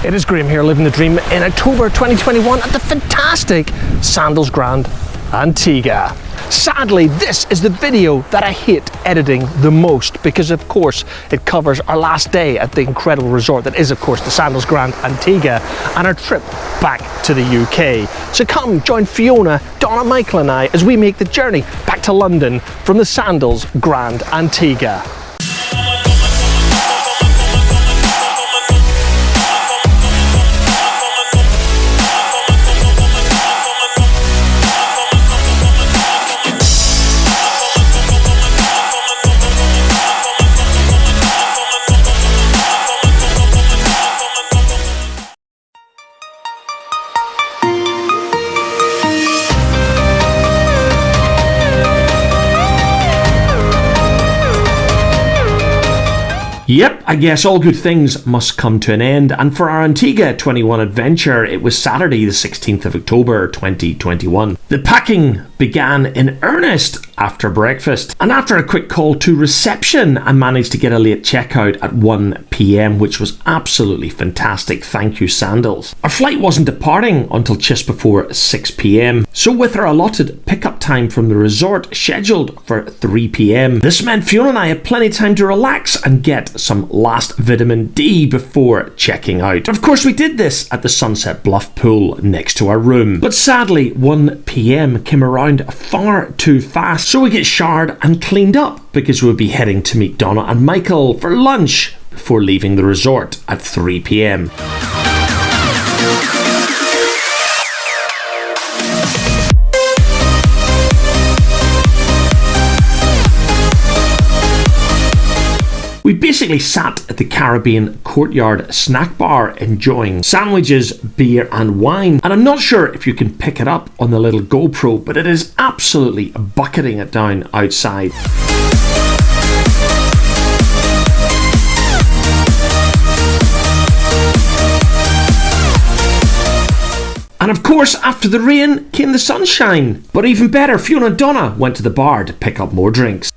It is Graham here, living the dream in October 2021 at the fantastic Sandals Grande Antigua. Sadly, this is the video that I hate editing the most because, of course, it covers our last day at the incredible resort that is, of course, the Sandals Grande Antigua and our trip back to the UK. So come join Fiona, Donna, Michael and I as we make the journey back to London from the Sandals Grande Antigua. Yep, I guess all good things must come to an end, and for our Antigua 21 adventure, it was Saturday the 16th of October 2021. The packing began in earnest after breakfast, and after a quick call to reception, I managed to get a late checkout at 1 p.m, which was absolutely fantastic. Thank you, Sandals. Our flight wasn't departing until just before 6 p.m, so with our allotted pickup time from the resort scheduled for 3 p.m, this meant Fiona and I had plenty of time to relax and get some last vitamin D before checking out. Of course, we did this at the Sunset Bluff pool next to our room, but sadly 1 p.m came around far too fast, so we get showered and cleaned up because we'll be heading to meet Donna and Michael for lunch before leaving the resort at 3 p.m. We basically sat at the Caribbean Courtyard snack bar enjoying sandwiches, beer and wine, and I'm not sure if you can pick it up on the little GoPro, but it is absolutely bucketing it down outside. And of course, after the rain came the sunshine. But even better, Fiona and Donna went to the bar to pick up more drinks.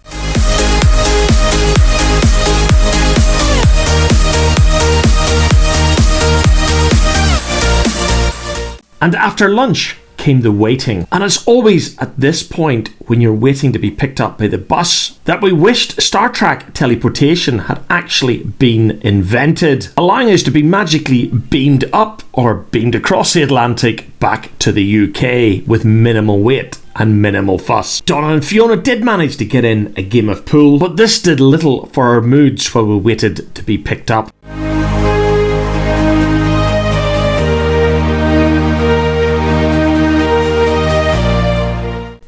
And after lunch came the waiting. And it's always at this point, when you're waiting to be picked up by the bus, that we wished Star Trek teleportation had actually been invented, allowing us to be magically beamed up or beamed across the Atlantic back to the UK with minimal wait and minimal fuss. Donna and Fiona did manage to get in a game of pool, but this did little for our moods while we waited to be picked up.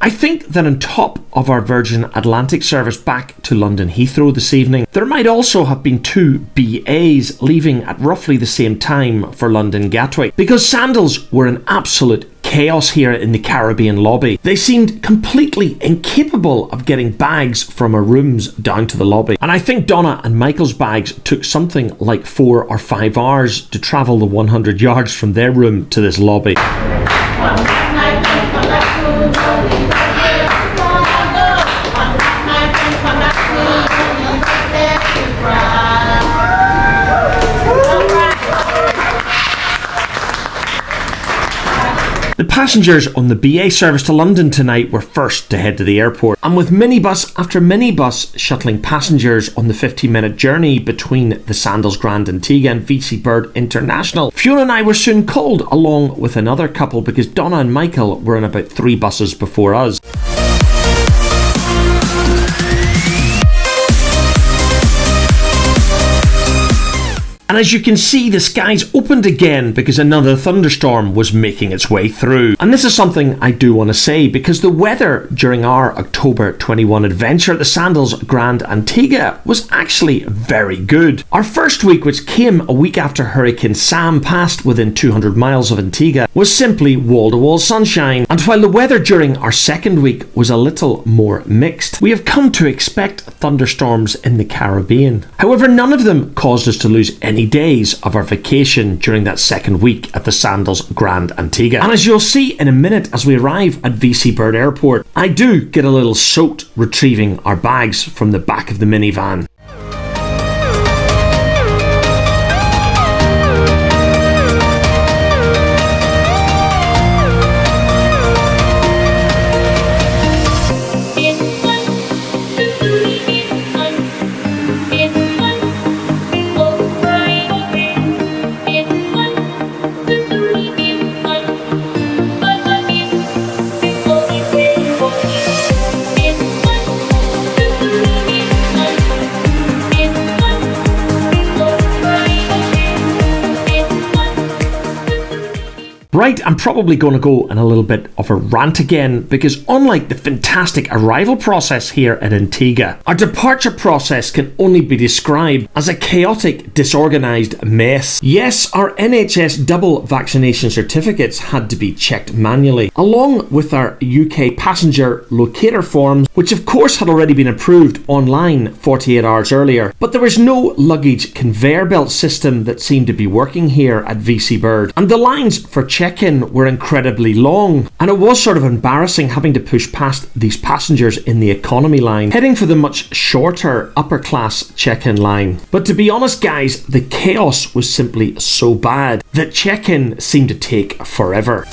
I think that on top of our Virgin Atlantic service back to London Heathrow this evening, there might also have been two BAs leaving at roughly the same time for London Gatwick, because Sandals were in absolute chaos here in the Caribbean lobby. They seemed completely incapable of getting bags from our rooms down to the lobby, and I think Donna and Michael's bags took something like 4 or 5 hours to travel the 100 yards from their room to this lobby. The passengers on the BA service to London tonight were first to head to the airport, and with minibus after minibus shuttling passengers on the 15-minute journey between the Sandals Grande Antigua and VC Bird International, Fiona and I were soon called along with another couple because Donna and Michael were in about 3 buses before us. And as you can see, the skies opened again because another thunderstorm was making its way through. And this is something I do want to say, because the weather during our October 21 adventure at the Sandals Grande Antigua was actually very good. Our first week, which came a week after Hurricane Sam passed within 200 miles of Antigua, was simply wall-to-wall sunshine. And while the weather during our second week was a little more mixed, we have come to expect thunderstorms in the Caribbean. However, none of them caused us to lose any days of our vacation during that second week at the Sandals Grande Antigua. And as you'll see in a minute as we arrive at VC Bird Airport, I do get a little soaked retrieving our bags from the back of the minivan. Right, I'm probably going to go on a little bit of a rant again, because unlike the fantastic arrival process here at Antigua, our departure process can only be described as a chaotic, disorganised mess. Yes, our NHS double vaccination certificates had to be checked manually, along with our UK passenger locator forms, which of course had already been approved online 48 hours earlier. But there was no luggage conveyor belt system that seemed to be working here at VC Bird, and the lines for check-in were incredibly long, and it was sort of embarrassing having to push past these passengers in the economy line, heading for the much shorter upper class check-in line. But to be honest guys, the chaos was simply so bad that check-in seemed to take forever.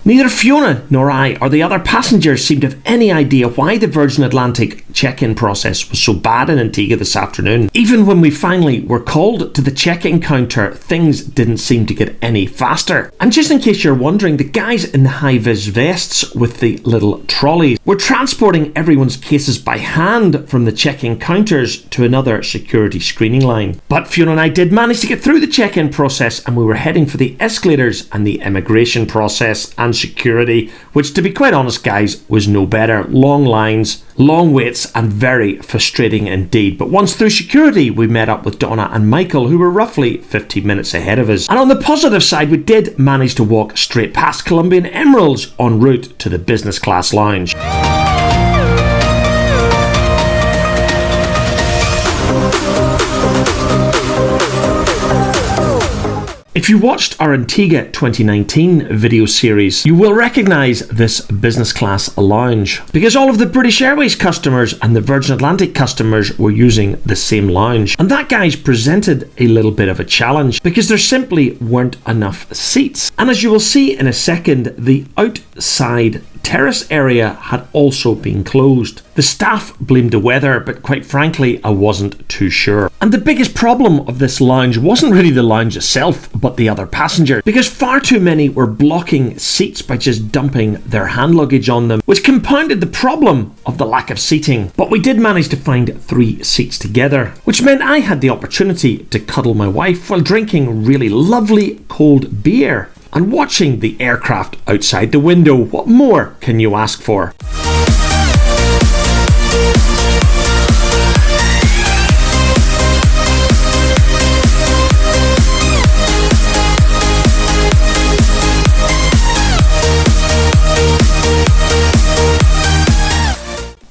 Neither Fiona nor I or the other passengers seemed to have any idea why the Virgin Atlantic check-in process was so bad in Antigua this afternoon. Even when we finally were called to the check-in counter, things didn't seem to get any faster. And just in case you're wondering, the guys in the high-vis vests with the little trolleys were transporting everyone's cases by hand from the check-in counters to another security screening line. But Fiona and I did manage to get through the check-in process, and we were heading for the escalators and the immigration process and security, which to be quite honest guys was no better. Long lines, long waits, and very frustrating indeed. But once through security, we met up with Donna and Michael, who were roughly 15 minutes ahead of us. And on the positive side, we did manage to walk straight past Colombian Emeralds en route to the business class lounge. If you watched our Antigua 2019 video series, you will recognise this business class lounge, because all of the British Airways customers and the Virgin Atlantic customers were using the same lounge. And that, guys, presented a little bit of a challenge, because there simply weren't enough seats. And as you will see in a second, the outside terrace area had also been closed. The staff blamed the weather, but quite frankly, I wasn't too sure. And the biggest problem of this lounge wasn't really the lounge itself, but the other passengers, because far too many were blocking seats by just dumping their hand luggage on them, which compounded the problem of the lack of seating. But we did manage to find 3 seats together, which meant I had the opportunity to cuddle my wife while drinking really lovely cold beer and watching the aircraft outside the window. What more can you ask for?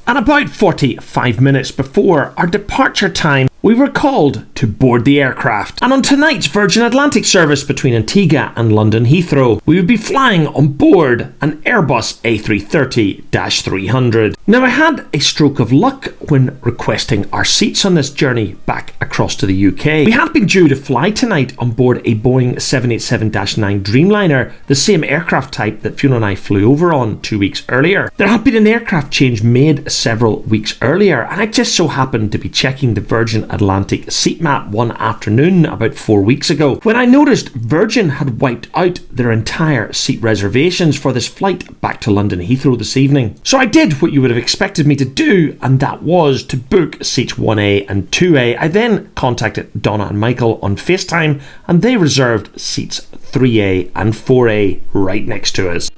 And about 45 minutes before our departure time, we were called to board the aircraft. And on tonight's Virgin Atlantic service between Antigua and London Heathrow, we would be flying on board an Airbus A330-300. Now, I had a stroke of luck when requesting our seats on this journey back across to the UK. We had been due to fly tonight on board a Boeing 787-9 Dreamliner, the same aircraft type that Fiona and I flew over on 2 weeks earlier. There had been an aircraft change made several weeks earlier, and I just so happened to be checking the Virgin Atlantic seat map one afternoon about 4 weeks ago when I noticed Virgin had wiped out their entire seat reservations for this flight back to London Heathrow this evening. So I did what you would have expected me to do, and that was to book seats 1A and 2A. I then contacted Donna and Michael on FaceTime, and they reserved seats 3A and 4A right next to us.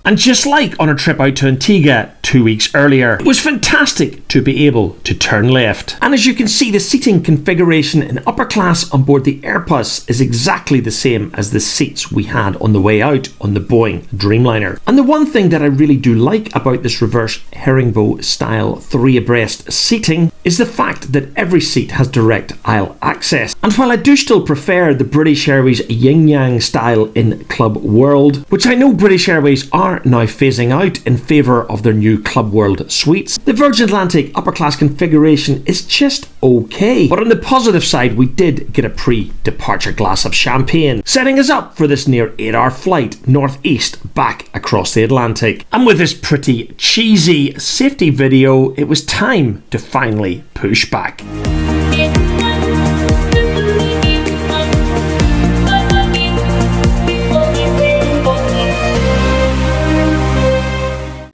And just like on a trip out to Antigua 2 weeks earlier, it was fantastic to be able to turn left. And as you can see, the seating configuration in upper class on board the Airbus is exactly the same as the seats we had on the way out on the Boeing Dreamliner. And the one thing that I really do like about this reverse herringbone style 3 abreast seating is the fact that every seat has direct aisle access. And while I do still prefer the British Airways yin-yang style in Club World, which I know British Airways are now phasing out in favour of their new new Club World suites. The Virgin Atlantic upper class configuration is just okay, but on the positive side we did get a pre-departure glass of champagne, setting us up for this near 8-hour flight northeast back across the Atlantic. And with this pretty cheesy safety video, it was time to finally push back.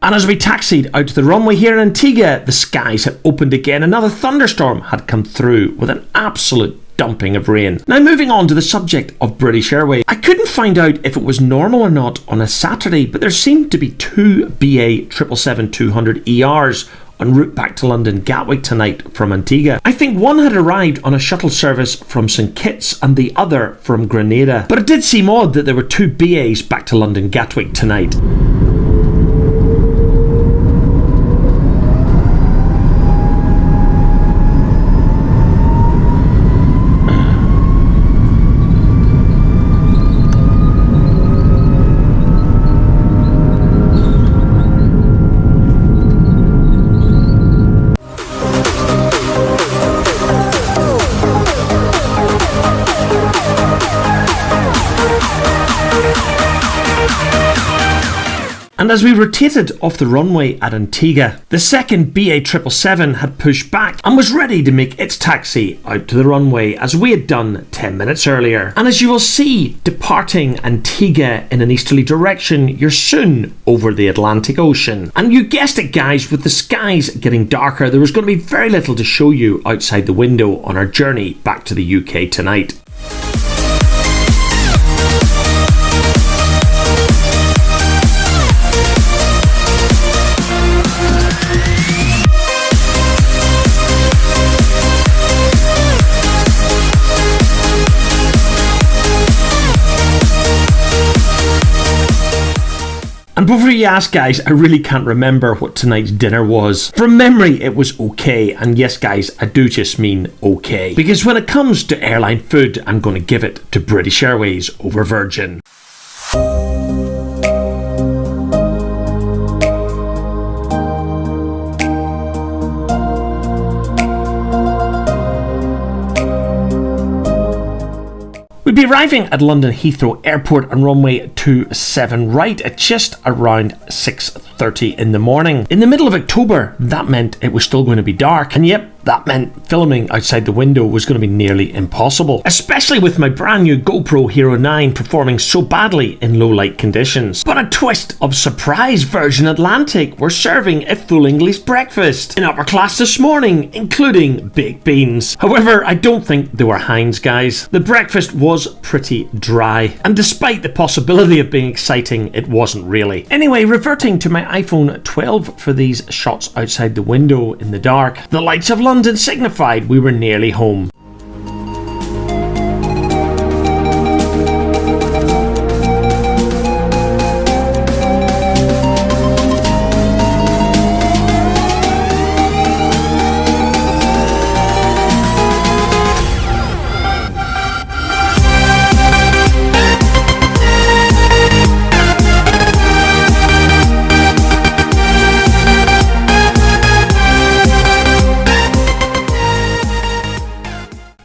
And as we taxied out to the runway here in Antigua, the skies had opened again. Another thunderstorm had come through with an absolute dumping of rain. Now, moving on to the subject of British Airways, I couldn't find out if it was normal or not on a Saturday, but there seemed to be 2 BA 777-200 ERs en route back to London Gatwick tonight from Antigua. I think one had arrived on a shuttle service from St Kitts and the other from Grenada, but it did seem odd that there were 2 BAs back to London Gatwick tonight. And as we rotated off the runway at Antigua, the second BA 777 had pushed back and was ready to make its taxi out to the runway as we had done 10 minutes earlier. And as you will see, departing Antigua in an easterly direction, you're soon over the Atlantic Ocean. And you guessed it guys, with the skies getting darker, there was going to be very little to show you outside the window on our journey back to the UK tonight. And before you ask guys, I really can't remember what tonight's dinner was. From memory it was okay, and yes guys, I do just mean okay. Because when it comes to airline food, I'm going to give it to British Airways over Virgin. We'd be arriving at London Heathrow Airport on runway 27 right at just around 6:30 in the morning. In the middle of October, that meant it was still going to be dark, and yep, that meant filming outside the window was going to be nearly impossible, especially with my brand new GoPro Hero 9 performing so badly in low light conditions. But a twist of surprise, Virgin Atlantic were serving a full English breakfast in upper class this morning, including baked beans. However, I don't think they were Heinz guys. The breakfast was pretty dry, and despite the possibility of being exciting, it wasn't really. Anyway, reverting to my iPhone 12 for these shots outside the window in the dark, the lights of London signified we were nearly home.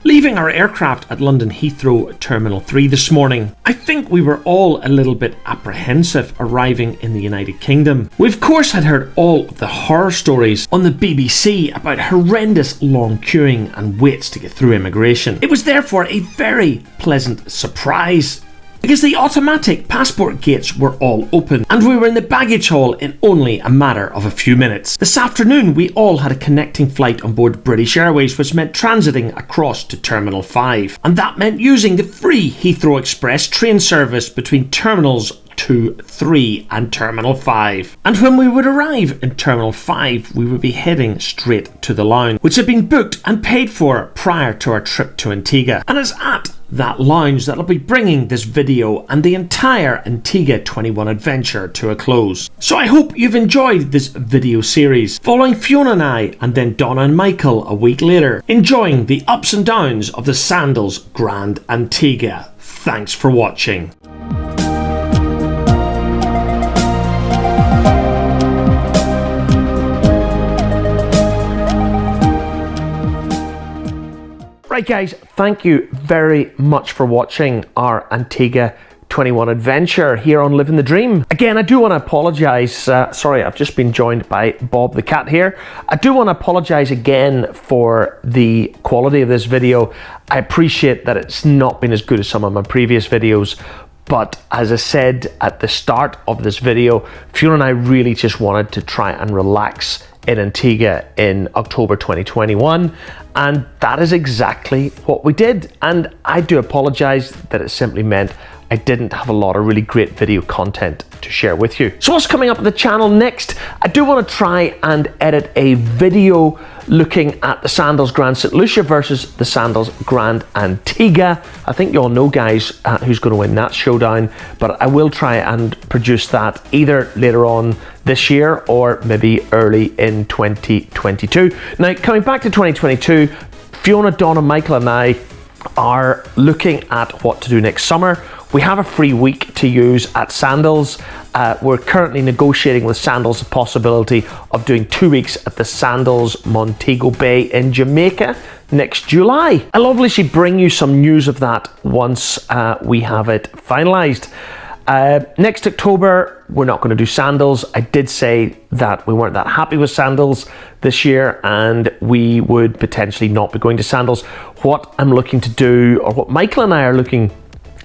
Leaving our aircraft at London Heathrow Terminal 3 this morning, I think we were all a little bit apprehensive arriving in the United Kingdom. We of course had heard all of the horror stories on the BBC about horrendous long queuing and waits to get through immigration. It was therefore a very pleasant surprise, because the automatic passport gates were all open and we were in the baggage hall in only a matter of a few minutes. This afternoon we all had a connecting flight on board British Airways, which meant transiting across to Terminal 5, and that meant using the free Heathrow Express train service between Terminals 2, 3 and Terminal 5. And when we would arrive in Terminal 5, we would be heading straight to the lounge, which had been booked and paid for prior to our trip to Antigua. And it's at that lounge that'll be bringing this video and the entire Antigua 21 adventure to a close. So I hope you've enjoyed this video series, following Fiona and I, and then Donna and Michael a week later, enjoying the ups and downs of the Sandals Grande Antigua. Thanks for watching. Right guys, thank you very much for watching our Antigua 21 adventure here on Living the Dream. Again, I do want to apologise, sorry, I've just been joined by Bob the cat here. I do want to apologise again for the quality of this video. I appreciate that it's not been as good as some of my previous videos, but as I said at the start of this video, Fiona and I really just wanted to try and relax in Antigua in October 2021, and that is exactly what we did. And I do apologise that it simply meant I didn't have a lot of really great video content to share with you. So what's coming up on the channel next? I do want to try and edit a video looking at the Sandals Grande St. Lucia versus the Sandals Grande Antigua. I think you all know, guys, who's going to win that showdown, but I will try and produce that either later on this year or maybe early in 2022. Now, coming back to 2022, Fiona, Donna, Michael and I are looking at what to do next summer. We have a free week to use at Sandals. We're currently negotiating with Sandals the possibility of doing 2 weeks at the Sandals Montego Bay in Jamaica next July. I'll obviously bring you some news of that once we have it finalised. Next October, we're not going to do Sandals. I did say that we weren't that happy with Sandals this year and we would potentially not be going to Sandals. What I'm looking to do, or what Michael and I are looking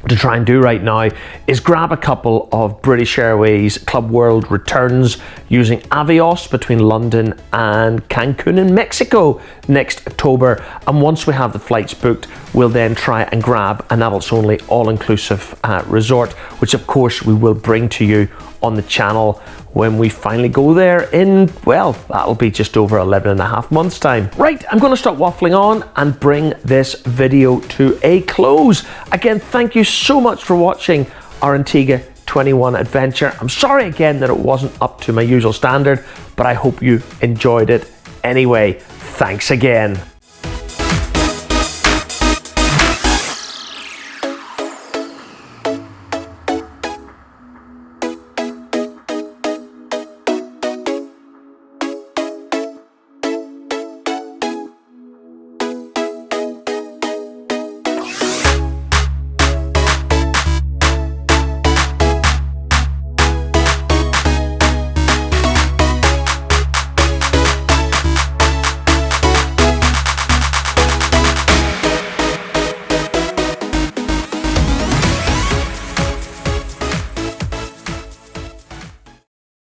to try and do right now, is grab a couple of British Airways Club World returns using Avios between London and Cancun in Mexico next October. And once we have the flights booked, we'll then try and grab an adults only all-inclusive resort, which of course we will bring to you on the channel when we finally go there in, well, that'll be just over 11 and a half months time. Right, I'm going to stop waffling on and bring this video to a close. Again, thank you so much for watching our Antigua 21 adventure. I'm sorry again that it wasn't up to my usual standard, but I hope you enjoyed it anyway. Thanks again.